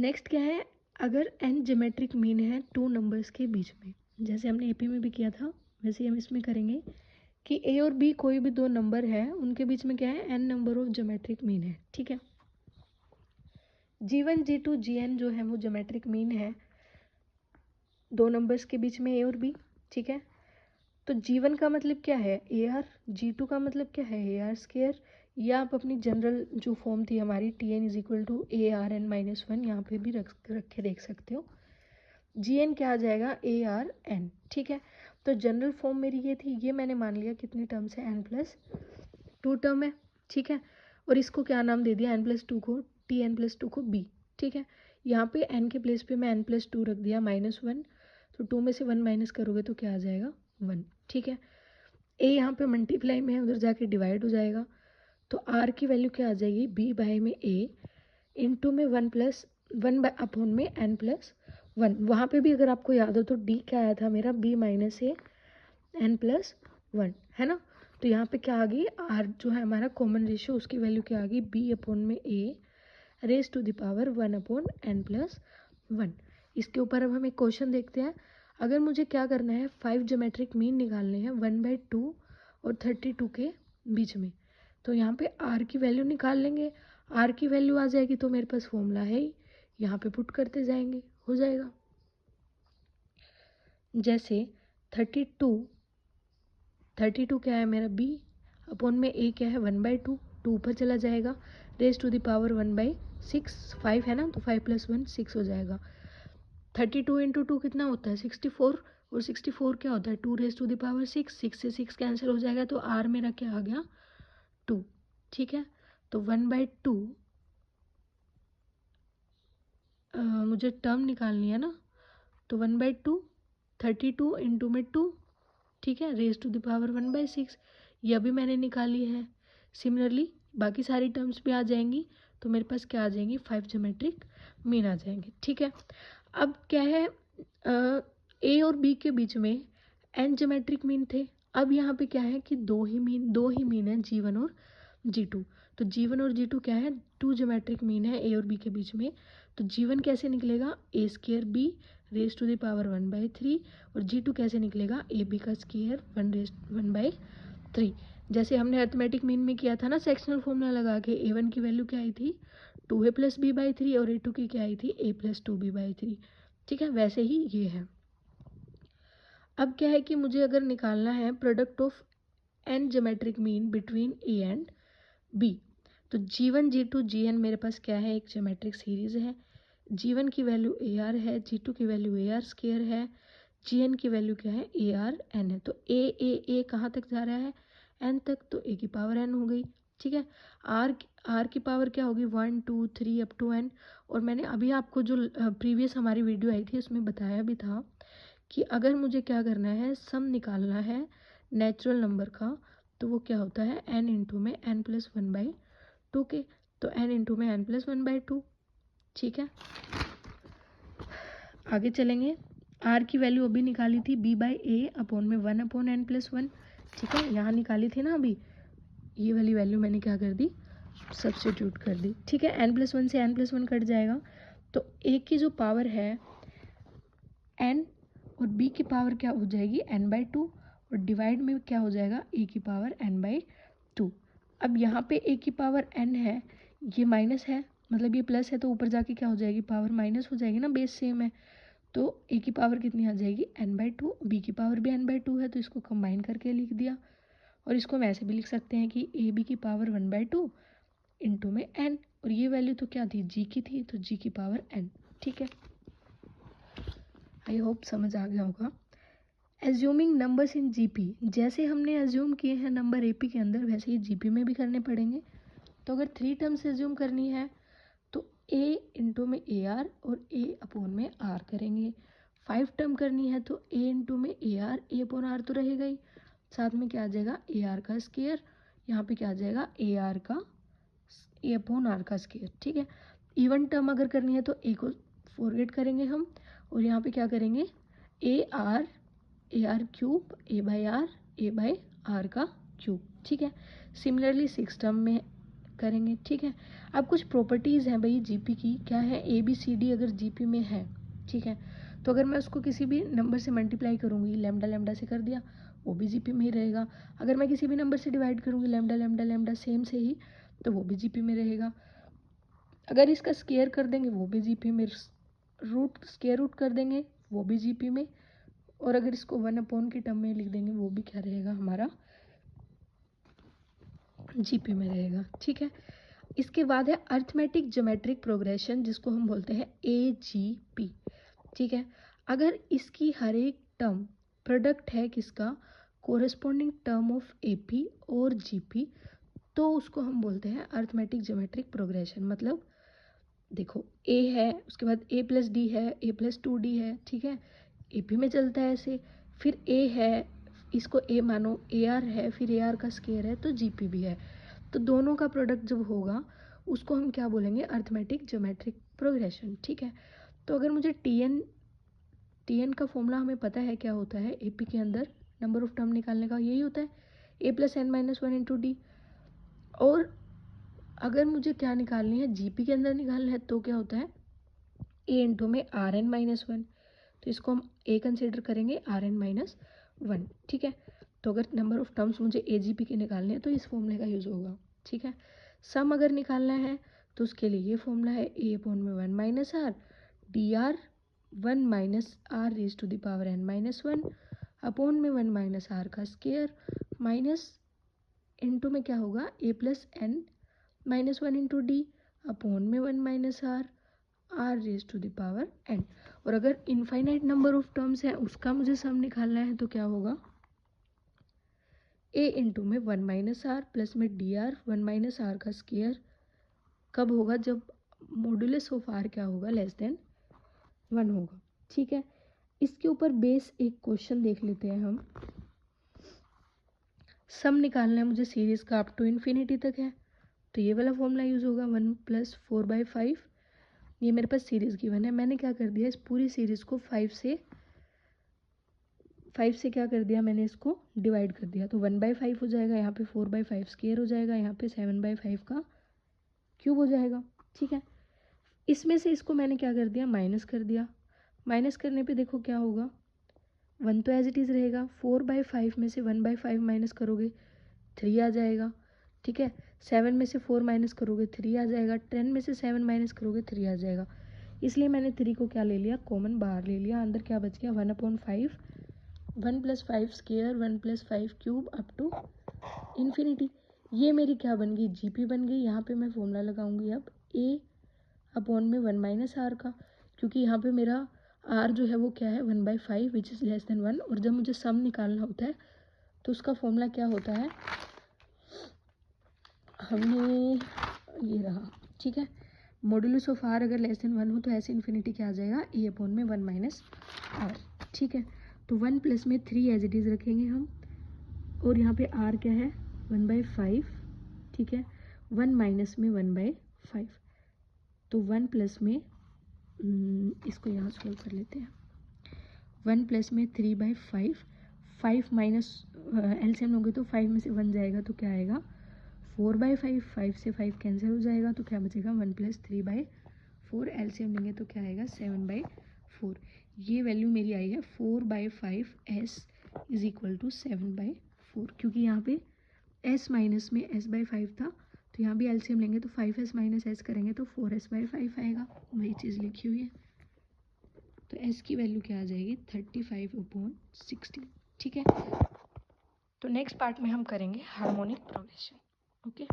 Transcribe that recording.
Next क्या है, अगर n ज्योमेट्रिक मीन है टू नंबर्स के बीच में, जैसे हमने एपी में भी किया था वैसे हम इसमें करेंगे कि a और b कोई भी दो नंबर है, उनके बीच में क्या है, n number of geometric mean है। ठीक है, g1 g2 gn जो है वो ज्योमेट्रिक मीन है दो नंबर्स के बीच में a और b। ठीक है, तो g1 का मतलब क्या है ar, g2 का मतलब क्या है ar स्क्वायर, या आप अपनी जनरल जो फॉर्म थी हमारी tn is equal to ARn-1 यहाँ पे भी रख के देख सकते हो। gn क्या आ जाएगा ARn। ठीक है, तो जनरल फॉर्म मेरी ये थी, ये मैंने मान लिया कितनी टर्म्स है, n+2 टर्म है। ठीक है, और इसको क्या नाम दे दिया, n+2 को tn+2 को b। ठीक है, यहाँ पे n के प्लेस पे मैं n+2 रख दिया -1, तो 2 में से 1 माइनस करोगे तो क्या आ जाएगा 1। ठीक है, a यहाँ पे मल्टीप्लाई में है, उधर जाके डिवाइड हो जाएगा, तो r की वैल्यू क्या आ जाएगी, b बाय में a इंटू में 1/1 में n+1। वहाँ पे भी अगर आपको याद हो तो d क्या आया था मेरा, b माइनस a n+1 है ना। तो यहाँ पे क्या आ गई, r जो है हमारा कॉमन रेशियो, उसकी वैल्यू क्या आ गई, b में a raise to the power 1/n+1। इसके ऊपर अब हम एक क्वेश्चन देखते हैं। अगर मुझे क्या करना है, 5 ज्योमेट्रिक मीन निकालने हैं 1/2 और 32 के बीच में, तो यहाँ पे r की वैल्यू निकाल लेंगे। r की वैल्यू आ जाएगी तो मेरे पास फॉर्मूला है ही, यहाँ पे पुट करते जाएंगे, हो जाएगा। जैसे 32 क्या है मेरा b अपॉन में a क्या है 1/2, 2 ऊपर चला जाएगा, रेज टू द पावर 1/6, 5 है ना, तो 5 + 1 6 हो जाएगा। 32 × 2 कितना होता है 64, और 64 क्या होता है 2 रेज टू द पावर 6, 6 से 6 कैंसिल हो जाएगा, तो r मेरा क्या आ गया 2। ठीक है, तो 1/2 मुझे टर्म निकालनी है ना, तो 1/2 32 इंटू में 2, ठीक है, रेज टू द पावर 1/6, यह भी मैंने निकाली है। सिमिलरली बाकी सारी टर्म्स भी आ जाएंगी, तो मेरे पास क्या आ जाएंगी 5 ज्योमेट्रिक मीन आ जाएंगे। ठीक है, अब क्या है, ए और बी के बीच में n ज्योमेट्रिक मीन थे। अब यहाँ पे क्या है कि दो ही मीन है g1 और g2, तो g1 और g2 क्या है, 2 ज्योमेट्रिक मीन है a और b के बीच में। तो g1 कैसे निकलेगा, a² b raise to the power 1/3, और g2 कैसे निकलेगा, ab का स्क्वायर 1/3। जैसे हमने अरिथमेटिक मीन में किया था ना, सेक्शनल फॉर्मूला लगा के, a1 की वैल्यू क्या आई थी 2a + b/3, और a2 की क्या आई थी a + 2b/3। ठीक है, वैसे ही ये है। अब क्या है कि मुझे अगर निकालना है product of n geometric mean between a and b, तो g1 g2 gn मेरे पास क्या है, एक ज्योमेट्रिक सीरीज है। g1 की वैल्यू ar है, g2 की वैल्यू ar² है, gn की वैल्यू क्या है arn है। तो a कहाँ तक जा रहा है, n तक, तो a की पावर n हो गई। ठीक है, r की पावर क्या होगी 1 2 3 अप टू n। और मैंने अभी आपको जो प्रीवियस हमारी वीडियो आई थी उसमें बताया भी था कि अगर मुझे क्या करना है, सम निकालना है नेचुरल नंबर का, तो वो क्या होता है n इंटू में n+1/2 के, तो n इंटू में n+1/2। ठीक है, आगे चलेंगे। r की वैल्यू अभी निकाली थी b/a अपॉन में 1/n+1। ठीक है, यहाँ निकाली थी ना अभी, ये वाली वैल्यू मैंने क्या कर दी, सब्स्टिट्यूट कर दी। ठीक है, n+1 से n+1 कट जाएगा, तो a की जो पावर है n, और b की पावर क्या हो जाएगी n/2, और डिवाइड में क्या हो जाएगा a की पावर n/2। अब यहाँ पे a की पावर n है, ये माइनस है, मतलब ये प्लस है, तो ऊपर जाके क्या हो जाएगी, पावर माइनस हो जाएगी ना, बेस सेम है, तो a की पावर कितनी आ जाएगी n/2, b की पावर भी n/2 है, तो इसको कंबाइन करके लिख दिया। और इसको हम ऐसे भी लिख सकते हैं कि ab की पावर 1/2 इंटू में n, और ये वैल्यू तो क्या थी g की थी, तो g की पावर n। ठीक है, आई होप समझ आ गया होगा। एज्यूमिंग नंबर्स इन जीपी, जैसे हमने एज्यूम किए हैं नंबर एपी के अंदर, वैसे ही जीपी में भी करने पड़ेंगे। तो अगर 3 टर्म्स एज्यूम करनी है तो a इंटू में ए आर और a अपॉन में आर करेंगे। 5 टर्म करनी है तो a इंटू में A R, a upon R तो रहेगा ही, साथ में क्या आ जाएगा ए आर का स्क्वायर, यहाँ पे क्या आ जाएगा ए आर का a अपॉन आर का स्क्वायर। ठीक है, इवन टर्म अगर करनी है तो a को फॉरगेट करेंगे हम, और यहाँ पे क्या करेंगे A R cube a/r a/r का क्यूब। ठीक है, सिमिलरली 6 टर्म में करेंगे, ठीक है। अब कुछ प्रॉपर्टीज़ हैं भाई जीपी की, क्या है, ABCD अगर जीपी में है, ठीक है, तो अगर मैं उसको किसी भी नंबर से मल्टीप्लाई करूँगी, लैम्डा लैम्डा से कर दिया, वो भी जीपी में ही रहेगा। अगर मैं किसी भी नंबर से डिवाइड करूँगी लैम्डा लैम्डा लैम्डा सेम से ही, तो वो भी जीपी में रहेगा। अगर इसका स्केयर कर देंगे वो भी जीपी में, रूट स्केयर रूट कर देंगे वो भी जीपी में, और अगर इसको 1/, की टर्म में लिख देंगे वो भी क्या रहेगा हमारा, जीपी में रहेगा, ठीक है। इसके बाद है अर्थमेटिक ज्योमेट्रिक प्रोग्रेशन, जिसको हम बोलते हैं AGP, ठीक है। अगर इसकी हर एक टर्म प्रोडक्ट है किसका, कोरेस्पॉन्डिंग टर्म ऑफ AP और GP, तो उसको हम बोलते हैं अर्थमेटिक ज्योमेट्रिक प्रोग्रेशन। मतलब देखो A है, उसके बाद A+D है, A+2D है, ठीक है, AP में चलता है ऐसे, फिर A है, इसको A मानो, AR है, फिर AR का स्केयर है तो GP भी है, तो दोनों का प्रोडक्ट जब होगा उसको हम क्या बोलेंगे, अर्थमेटिक ज्योमेट्रिक प्रोग्रेशन, ठीक है। तो अगर मुझे TN का फॉर्मूला हमें पता है क्या होता है, AP के अंदर नंबर ऑफ टर्म निकालने का यही होता है, A+n-1 × D। और अगर मुझे क्या निकालनी है, GP के अंदर निकालना है, तो क्या होता है, A इंटू में Rn-1, तो इसको हम A कंसिडर करेंगे, Rn-1, ठीक है। तो अगर नंबर ऑफ टर्म्स मुझे AGP के निकालने हैं तो इस फॉर्मूले का यूज़ होगा, ठीक है। सम अगर निकालना है तो उसके लिए ये फॉर्मूला है, A/1 - R dr 1 - R raise to the power n-1 upon में 1 - R का स्केयर माइनस इंटू में क्या होगा, A+n-1 × D अपॉन में 1 - R raise to the power n। और अगर इनफाइनाइट नंबर ऑफ टर्म्स है उसका मुझे सम निकालना है तो क्या होगा, A इंटू में 1 - R प्लस में dr 1 - R का स्केयर, कब होगा, जब मॉड्यूलस ऑफ R क्या होगा, <<1 होगा, ठीक है। इसके ऊपर बेस एक क्वेश्चन देख लेते हैं हम। सम निकालना है मुझे सीरीज़ का अप टू इन्फिनिटी तक है, तो ये वाला फॉर्मूला यूज़ होगा, 1 + 4/5। ये मेरे पास सीरीज़ गिवन है, मैंने क्या कर दिया, इस पूरी सीरीज़ को 5 से क्या कर दिया, मैंने इसको डिवाइड कर दिया, तो 1/5 हो जाएगा, यहाँ पे 4/5 स्केयर हो जाएगा, यहाँ पे 7/5 का क्यूब हो जाएगा, ठीक है। इसमें से इसको मैंने क्या कर दिया, माइनस कर दिया, माइनस करने पे देखो क्या होगा, 1 तो एज इट इज़ रहेगा, 4/5 में से 1/5 माइनस करोगे 3 आ जाएगा, ठीक है। 7 में से 4 माइनस करोगे 3 आ जाएगा, 10 में से 7 माइनस करोगे 3 आ जाएगा, इसलिए मैंने 3 को क्या ले लिया, कॉमन बाहर ले लिया, अंदर क्या बच गया, 1/5, 1 + 5 square, 1 + 5 cube up to infinity. ये मेरी क्या बन गई, जीपी बन गई। यहाँ पे मैं फॉर्मूला लगाऊंगी अब A/1 में 1 - R का, क्योंकि यहाँ पे मेरा R जो है वो क्या है, 1/5 विच इज़ <<1। और जब मुझे सम निकालना होता है तो उसका फॉर्मूला क्या होता है, हमने ये रहा, ठीक है, मॉड्यूलस ऑफ R अगर <<1 हो तो ऐसे इन्फिनिटी क्या आ जाएगा, A/1 में 1 - R, ठीक है। तो 1 प्लस में 3 एज इट इज़ रखेंगे हम, और यहाँ पे R क्या है, 1/5, ठीक है, 1 माइनस में 1/5, तो 1 प्लस में इसको यहाँ सॉल्व कर लेते हैं, 1 प्लस में 3/5, 5 माइनस एलसीएम लोगे तो 5 में से 1 जाएगा तो क्या आएगा, 4/5, 5 से 5 कैंसिल हो जाएगा तो क्या बचेगा, 1 + 3/4, एलसीएम लेंगे तो क्या आएगा, 7/4। ये वैल्यू मेरी आई है 4/5 S इज इक्वल टू 7/4, क्योंकि यहाँ पे S माइनस में S/5 था, तो यहाँ भी एलसीएम लेंगे तो 5S माइनस S करेंगे तो 4S/5 आएगा, वही चीज़ लिखी हुई है। तो S की वैल्यू क्या आ जाएगी, 35/16, ठीक है। तो नेक्स्ट पार्ट में हम करेंगे हार्मोनिक प्रोग्रेशन, ओके।